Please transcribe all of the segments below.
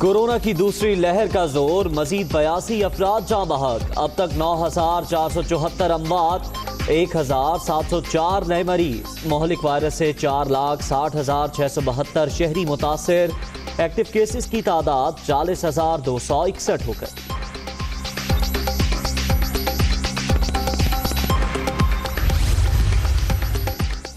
Corona की दूसरी लहर का जोर, मजीद 82 अफराद जाँ बहक। अब तक 9,474 अमवात, 1,704 नए मरीज। मोहलिक वायरस से 4,60,672 शहरी मुतासिर। एक्टिव केसेस की तादाद 40,261 हो गई।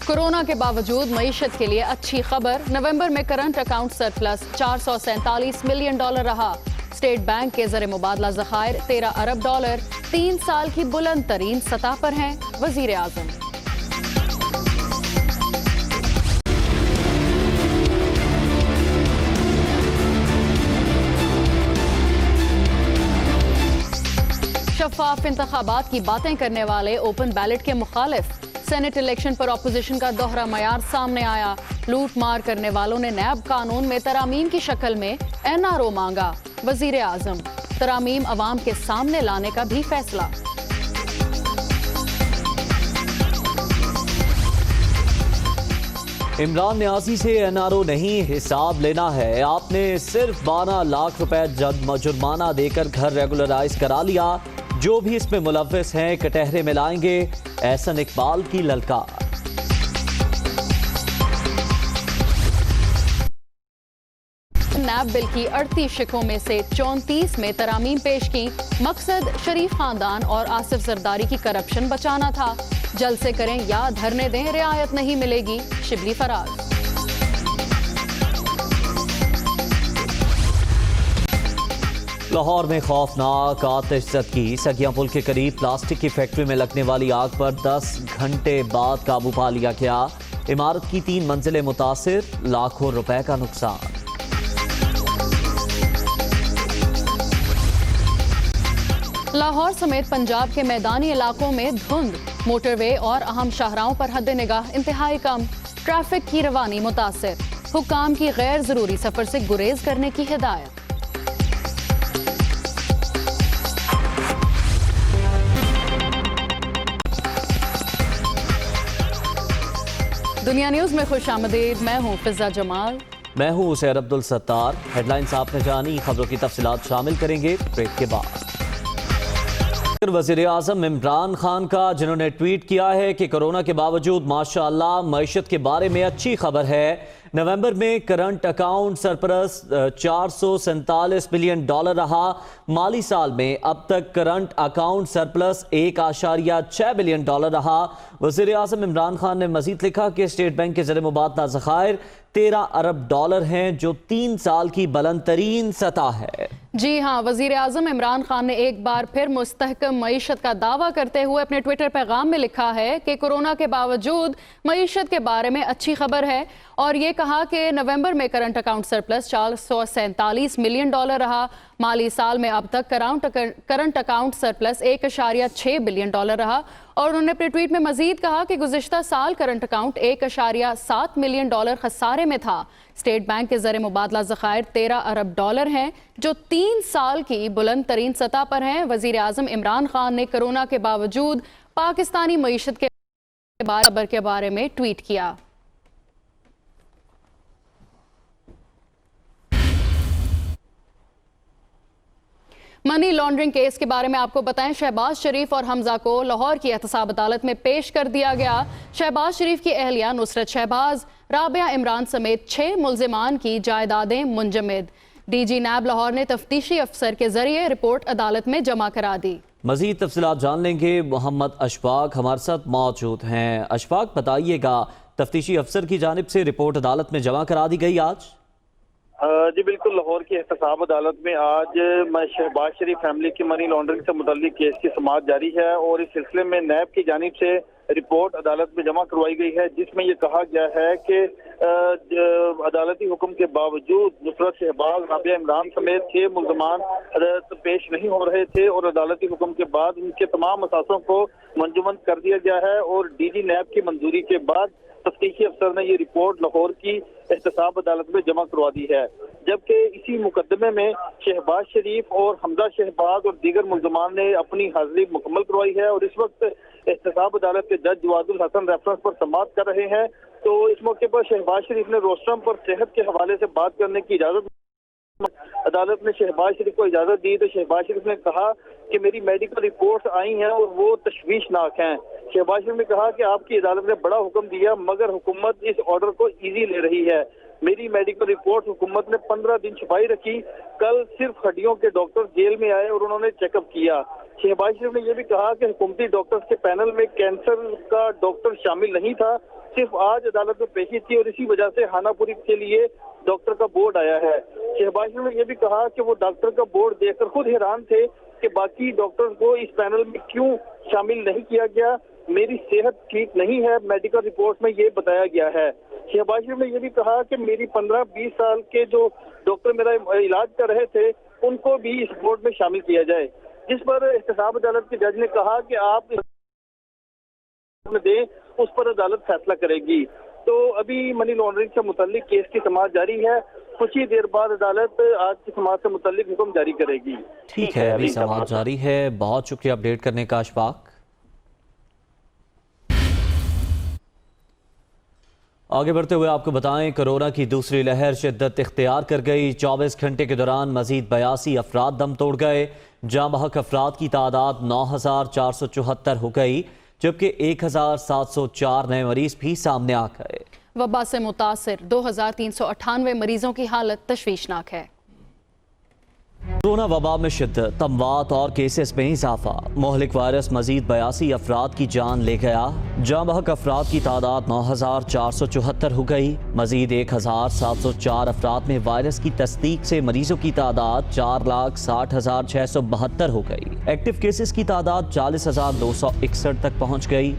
कोरोना के बावजूद मईशत के लिए अच्छी खबर। नवंबर में करंट अकाउंट सरप्लस $447 मिलियन रहा। स्टेट बैंक के ज़र मुबादला ज़खायर $13 अरब 3 साल की बुलंद तरीन सतह पर हैं। वजीर आज़म शफाफ इंतखाबात की बातें करने वाले ओपन बैलेट के मुखालिफ। सेनेट इलेक्शन पर अपोजिशन का दोहरा मयार सामने आया। लूट मार करने वालों ने नैब कानून में तरामीम की शक्ल में NRO मांगा। वजीर आजम तरामीम अवाम के सामने लाने का भी फैसला। इमरान न्याजी से NRO नहीं हिसाब लेना है। आपने सिर्फ 12 लाख रुपए जुर्माना देकर घर रेगुलराइज करा लिया। जो भी इसमें मुलव्विस हैं कटहरे में लाएंगे। एहसन इकबाल की ललकार। नैब बिल की 38 शिकों में से 34 में तरामीम पेश की। मकसद शरीफ खानदान और आसिफ जरदारी की करप्शन बचाना था। जलसे करें या धरने दें, रियायत नहीं मिलेगी। शिबली फराज। लाहौर में खौफनाक आतिशज़दगी। सगिया पुल के करीब प्लास्टिक की फैक्ट्री में लगने वाली आग पर 10 घंटे बाद काबू पा लिया गया। इमारत की 3 मंजिलें मुतासिर, लाखों रुपए का नुकसान। लाहौर समेत पंजाब के मैदानी इलाकों में धुंध। मोटरवे और अहम शाहराहों पर हद निगाह इंतहाई कम। ट्रैफिक की रवानी मुतासिर। हुक्काम की गैर जरूरी सफर से गुरेज करने की हिदायत। दुनिया न्यूज में खुश आमदीद। मैं हूँ फिजा जमाल। मैं हूँ उसैर अब्दुल सत्तार। हेडलाइंस आपने जानी, खबरों की तफसीलात शामिल करेंगे ब्रेक के बाद। वज़ीर आज़म इमरान खान का, जिन्होंने ट्वीट किया है कि कोरोना के बावजूद माशाअल्लाह मईशत के बारे में अच्छी खबर है। नवंबर में करंट अकाउंट सरप्लस $447 मिलियन रहा। माली साल में अब तक करंट अकाउंट सरप्लस $1.6 बिलियन रहा। वज़ीर आज़म इमरान खान ने मजीद लिखा कि स्टेट बैंक के ज़र मुबादला ज़खायर $13 अरब हैं, जो 3 साल की बुलंद तरीन सतह है। जी हाँ, वजीर आज़म इमरान खान ने एक बार फिर मुस्तहकम मईशत का दावा करते हुए अपने ट्विटर पैगाम में लिखा है कि कोरोना के बावजूद मईशत के बारे में अच्छी खबर है। और ये कहा कि नवंबर में करंट अकाउंट सरप्लस $447 मिलियन रहा। माली साल में अब तक करंट अकाउंट सरप्लस $1.6 बिलियन रहा। और उन्होंने अपने ट्वीट में मजीद कहा कि गुज़िश्ता साल करंट अकाउंट $1.7 मिलियन खसारे में था। स्टेट बैंक के ज़र मुबादला ज़खायर $13 अरब हैं, जो 3 साल की बुलंद तरीन सतह पर हैं। वज़ीर आज़म इमरान खान ने कोरोना के बावजूद पाकिस्तानी मईशत के बारे में ट्वीट किया। मनी लॉन्ड्रिंग केस के बारे में आपको बताएं, शहबाज शरीफ और हमजा को लाहौर की एहतसाब अदालत में पेश कर दिया गया। शहबाज शरीफ की अहलिया नुसरत शहबाज, राबिया इमरान समेत 6 मुल्जिमान की जायदादें मुंजमद। DG नैब लाहौर ने तफ्तीशी अफसर के जरिए रिपोर्ट अदालत में जमा करा दी। मजीद तफसीलात जान लेंगे। मोहम्मद अशफाक हमारे साथ मौजूद हैं। अशफाक, बताइएगा, तफ्तीशी अफसर की जानिब से रिपोर्ट अदालत में जमा करा दी गई आज? जी बिल्कुल, लाहौर की एहतसाब अदालत में आज शहबाज शरीफ फैमिली की मनी लॉन्ड्रिंग से मुतल्लिक केस की समाअत जारी है। और इस सिलसिले में नैब की जानिब से रिपोर्ट अदालत में जमा करवाई गई है, जिसमें यह कहा गया है कि अदालती हुक्म के बावजूद नुसरत शहबाज, राबिया इमरान समेत 6 मुल्ज़मान पेश नहीं हो रहे थे। और अदालती हुक्म के बाद उनके तमाम असासों को मंजूमंद कर दिया गया है। और DG नैब की मंजूरी के बाद तफ्तीशी अफसर ने ये रिपोर्ट लाहौर की एहतसाब अदालत में जमा करवा दी है। जबकि इसी मुकदमे में शहबाज शरीफ और हमजा शहबाज और दीगर मुल्ज़मान ने अपनी हाजिरी मुकम्मल करवाई है। और इस वक्त एहतसाब अदालत के जज जवादुल हसन रेफरेंस पर समाअत कर रहे हैं। तो इस मौके पर शहबाज शरीफ ने रोस्टरम पर सेहत के हवाले से बात करने की इजाजत अदालत ने शहबाज शरीफ को इजाजत दी तो शहबाज शरीफ ने कहा कि मेरी मेडिकल रिपोर्ट्स आई हैं और वो तशवीशनाक हैं। शहबाज शरीफ ने कहा कि आपकी अदालत ने बड़ा हुक्म दिया मगर हुकूमत इस ऑर्डर को इजी ले रही है। मेरी मेडिकल रिपोर्ट हुकूमत ने 15 दिन छुपाई रखी। कल सिर्फ हड्डियों के डॉक्टर जेल में आए और उन्होंने चेकअप किया। शहबाज शरीफ ने यह भी कहा कि हुकूमती डॉक्टर्स के पैनल में कैंसर का डॉक्टर शामिल नहीं था, सिर्फ आज अदालत में पेशी थी और इसी वजह से हानापुरी के लिए डॉक्टर का बोर्ड आया है। शहबाज शरीफ ने यह भी कहा कि वो डॉक्टर का बोर्ड देखकर खुद हैरान थे कि बाकी डॉक्टर्स को इस पैनल में क्यों शामिल नहीं किया गया। मेरी सेहत ठीक नहीं है, मेडिकल रिपोर्ट में ये बताया गया है। शहबाज शरीफ ने यह भी कहा कि मेरी 15-20 साल के जो डॉक्टर मेरा इलाज कर रहे थे उनको भी इस बोर्ड में शामिल किया जाए, जिस पर एहतसाब अदालत के जज ने कहा कि आप दें उस पर अदालत फैसला करेगी। तो अभी मनी लॉन्ड्रिंग से मुतल्लिक केस की समाअत जारी है। कुछ ही देर बाद अदालत आज की समाअत से मुतल्लिक हुक्म जारी करेगी। ठीक है, अभी समाअत जारी है। बहुत शुक्रिया अपडेट करने का अशफाक। आगे बढ़ते हुए आपको बताएं, कोरोना की दूसरी लहर शिद्दत इख्तियार कर गई। 24 घंटे के दौरान मजीद 82 अफराद दम तोड़ गए। जाँ बहक अफराद की तादाद 9,474 हो गई, जबकि 1,704 नए मरीज भी सामने आ गए। वबा से मुतासिर 2,398 मरीजों की हालत तशवीशनाक है। कोरोना वबा में शिद्दत, अमवात और केसेस में इजाफा। मोहलिक वायरस मजीद 82 अफराद की जान ले गया। जाँ बहक अफराद की तादाद 9,474 हो गई। मजीद 1,704 अफराद में वायरस की तस्दीक से मरीजों की तादाद 4,60,672 हो गई। एक्टिव केसेस की तादाद 40,261 तक पहुँच गई।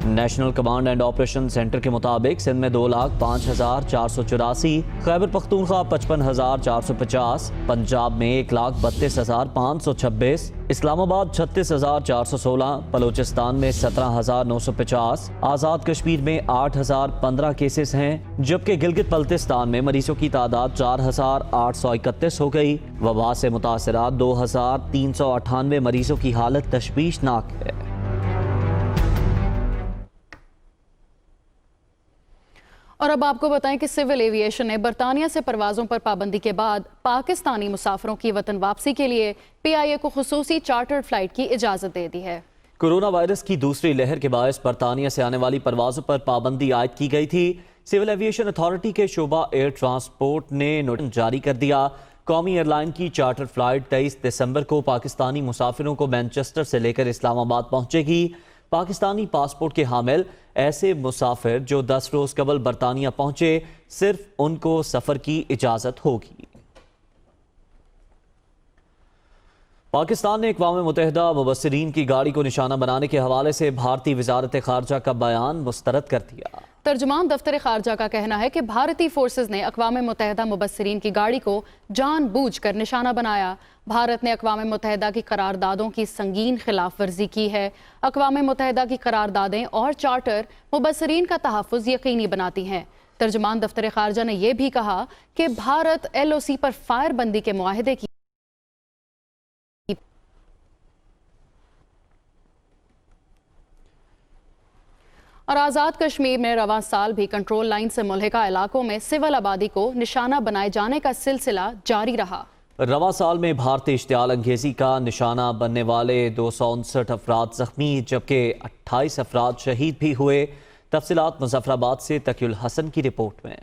National command and operation centre के मुताबिक सिंध में 2,05,484, खैबर पख्तूनख्वा 55,450, पंजाब में 1,32,526, इस्लामाबाद 36,416, बलोचिस्तान में 17,950, आज़ाद कश्मीर में 8,015 केसेस हैं, जबकि गिलगित बल्तिस्तान में मरीजों की तादाद 4,831 हो गई। वबा से मुतासरा 2,398 मरीजों की हालत तशवीशनाक है। और अब आपको बताएं कि सिविल एविएशन ने बरतानिया से परवाज़ों पर पाबंदी के बाद पाकिस्तानी मुसाफिरों की वतन वापसी के लिए PIA को खुसूसी चार्टर्ड फ्लाइट की इजाज़त दे दी है। कोरोना वायरस की दूसरी लहर के बायस बरतानिया से आने वाली परवाज़ों पर पाबंदी आयद की गई थी। सिविल एविएशन अथॉरिटी के शोबा एयर ट्रांसपोर्ट ने नोटिस जारी कर दिया। कौमी एयरलाइन की चार्टर फ्लाइट 23 दिसंबर को पाकिस्तानी मुसाफिरों को मैनचेस्टर से लेकर इस्लामाबाद पहुंचेगी। पाकिस्तानी पासपोर्ट के हामिल ऐसे मुसाफिर जो 10 रोज कबल बरतानिया पहुंचे, सिर्फ उनको सफर की इजाजत होगी। पाकिस्तान ने अक़वाम मुत्तहिदा मुबस्सिरीन की गाड़ी को निशाना बनाने के हवाले से भारतीय वज़ारत ख़ारजा का बयान मुस्तरद कर दिया। तर्जुमान दफ्तर खारजा का कहना है कि भारतीय फोर्सेज ने अक़वाम मुत्तहिदा मुबस्सिरीन की गाड़ी को जानबूझकर निशाना बनाया। भारत ने अक़वाम मुत्तहिदा की करारदादों की संगीन खिलाफ वर्जी की है। अक़वाम मुत्तहिदा की करारदादें और चार्टर मुबस्सिरीन का तहफ़्फ़ुज़ यकीनी बनाती हैं। तर्जुमान दफ्तर खारजा ने यह भी कहा कि भारत LOC पर फायरबंदी के मुआहदे की और आज़ाद कश्मीर में रवां साल भी कंट्रोल लाइन से मुल्हिका इलाकों में सिविल आबादी को निशाना बनाए जाने का सिलसिला जारी रहा। रवां साल में भारतीय इश्तियाल अंगेजी का निशाना बनने वाले 259 अफराद जख्मी, जबकि 28 अफराद शहीद भी हुए। तफसीलात मुजफ्फराबाद से तकीउल हसन की रिपोर्ट में।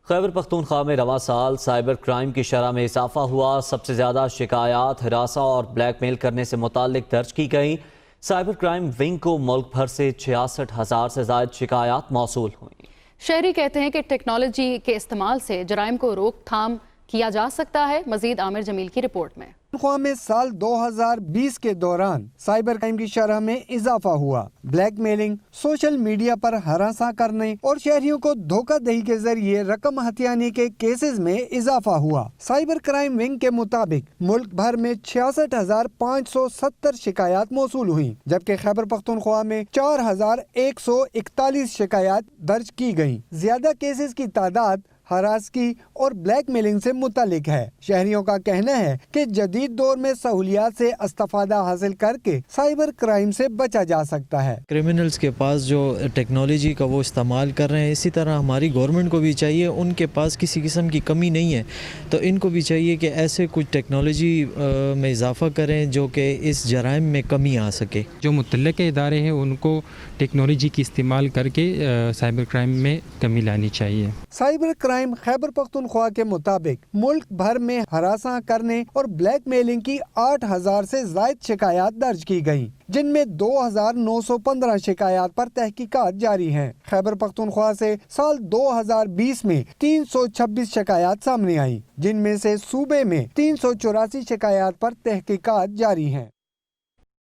खैबर पख्तूनख्वा में रवां साल साइबर क्राइम की शरह में इजाफा हुआ। सबसे ज़्यादा शिकायत हिरासा और ब्लैकमेल करने से मुताल्लिक दर्ज की गई। साइबर क्राइम विंग को मुल्क भर से 66,000 से ज़ायद शिकायत मौसूल हुई। शहरी कहते हैं कि टेक्नोलॉजी के इस्तेमाल से जराइम को रोकथाम किया जा सकता है। मजीद आमिर जमील की रिपोर्ट में। में साल 2020 के दौरान साइबर क्राइम की शरह में इजाफा हुआ। ब्लैकमेलिंग, सोशल मीडिया पर हरासा करने और शहरियों को धोखाधड़ी के जरिए रकम हथियाने के केसेस में इजाफा हुआ। साइबर क्राइम विंग के मुताबिक मुल्क भर में 66,570 शिकायत मौसूल हुई, जबकि खैबर पख्तूनख्वा में 4,141 शिकायत दर्ज की गयी। ज्यादा केसेस की तादाद हरासगी और ब्लैकमेलिंग से मुतालिक है। शहरियों का कहना है कि जदीद दौर में सहूलियात से इस्तेफादा हासिल करके साइबर क्राइम से बचा जा सकता है। क्रिमिनल्स के पास जो टेक्नोलॉजी का वो इस्तेमाल कर रहे हैं, इसी तरह हमारी गवर्नमेंट को भी चाहिए, उनके पास किसी किस्म की कमी नहीं है तो इनको भी चाहिए कि ऐसे कुछ टेक्नोलॉजी में इजाफा करें जो कि इस जराइम में कमी आ सके। जो मुतल्लिक़ इदारे हैं उनको टेक्नोलॉजी की इस्तेमाल करके साइबर क्राइम में कमी लानी चाहिए। साइबर क्राइम खैबर पख्तूनख्वा के मुताबिक मुल्क भर में हरासा करने और ब्लैकमेलिंग की 8000 से ज्यादा शिकायत दर्ज की गयी, जिनमें 2915 शिकायत पर तहकीकात जारी हैं। खैबर पख्तूनख्वा से साल 2020 में 326 शिकायत सामने आई, जिनमें से सूबे में 384 शिकायत पर तहकीकात जारी हैं।